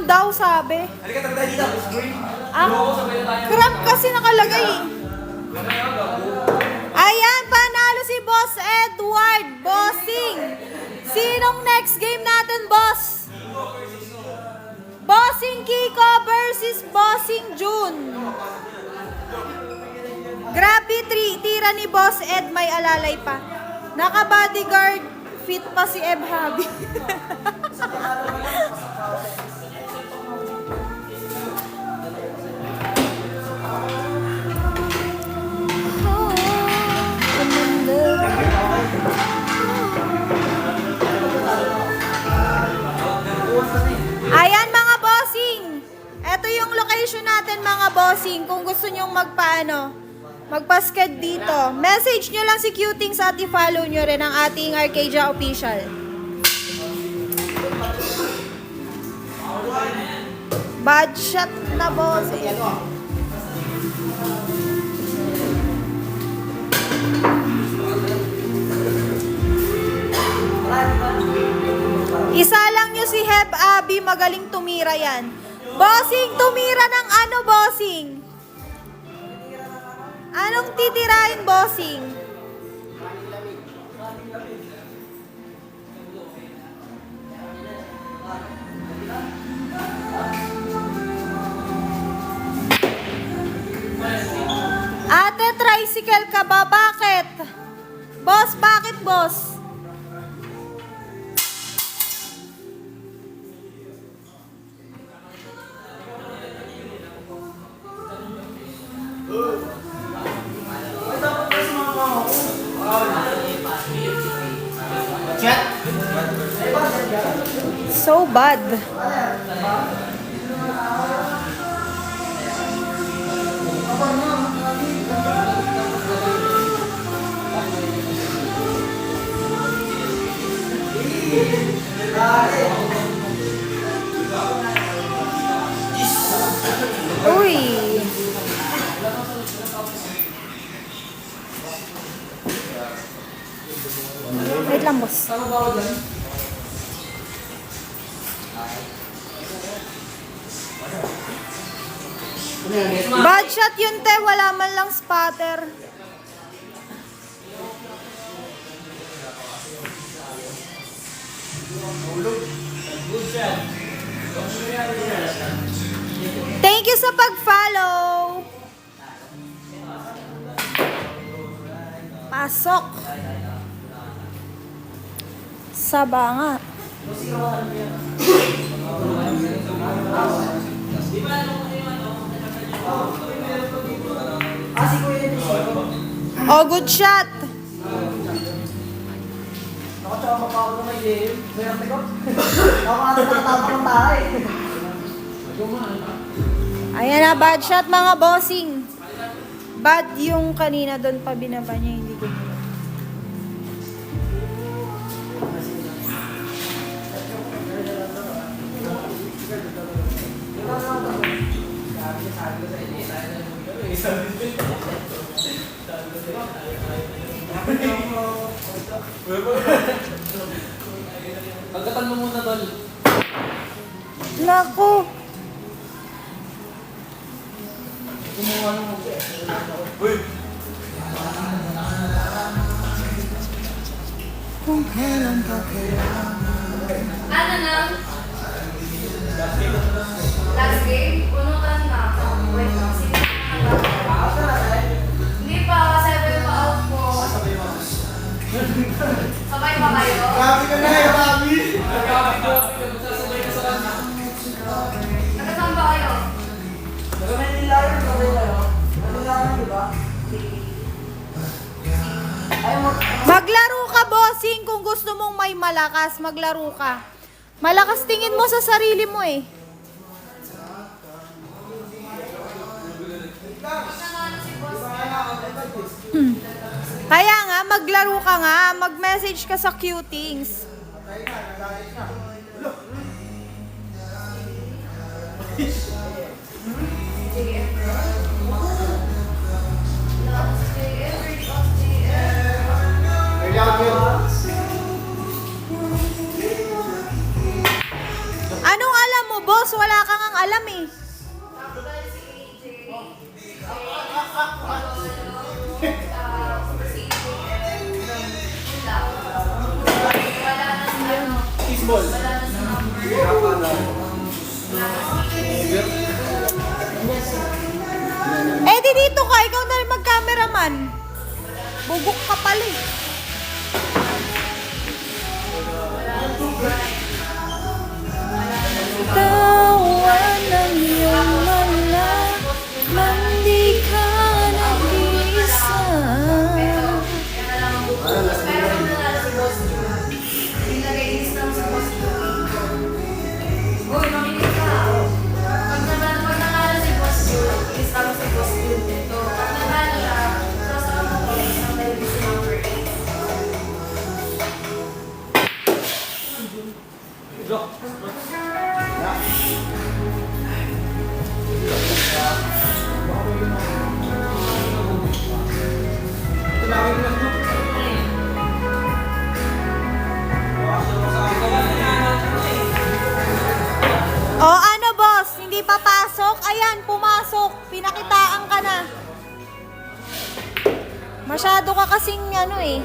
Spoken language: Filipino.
daw, sabi. Halika, tayo dito. Ah, cramp kasi nakalagay eh. Ayan, panalo si Boss Edward. Bossing. Sinong next game natin, boss? Bossing Kiko versus Bossing June. Grabe, tira ni Boss Ed, may alalay pa. Naka-bodyguard, fit pa si Eb Habi. Ayan mga bossing. Ito yung location natin mga bossing. Kung gusto nyong magpasked dito. Message nyo lang si Cutings at i-follow nyo rin ang ating Arcadia Official. Bad shot na bossing. Isa lang nyo si Heb Abi, magaling tumira yan. Bossing, tumira ng ano, bossing? Anong titirahin, bossing? Ate, tricycle ka ba? Bakit? Boss, bakit, boss? So bad. Uy. Wait lang, boss. Bad shot yun, te. Wala man lang spatter. Thank you sa pag-follow. Pasok. Saba nga. Oh, good shot. Ayan na, bad shot mga bossing. Bad yung kanina doon pa binaba niya, hindi ko. Pagkatan mo muna, tol. Naku. Kumuha mo. Uy! Kung kailan ka Ano na? Last game? Punutan na ako. Wait lang. Sino na? Hindi pa. 7 pa out po. Sabay pa kayo? Grabe ka na eh, Bobby! Nagkasama ba kayo? Manila yun, Manila yun, di ba? Maglaro ka, bossing, kung gusto mong may malakas, maglaro ka. Malakas tingin mo sa sarili mo eh. Kaya nga, maglaro ka nga, mag-message ka sa Cutings. Anong alam mo, boss? wala kang ang alam eh. Baseball. Eh di dito ka, ikaw na rin mag-cameraman. Bubuk ka pala eh. Tawan ng iyong malaman, di ka nag-iisa. Pero kung nanalo si Boss Jun, nilagay lang sa Boss Jun. Uy, makinig ka. Pag nanalo si Boss Jun, ilista mo si Boss Jun dito. Pag nanalo siya, sasama mo ulit isang television number 8. O ano boss, hindi papasok? Ayan, pumasok. Pinakitaan ka na. Masyado ka kasing ano eh.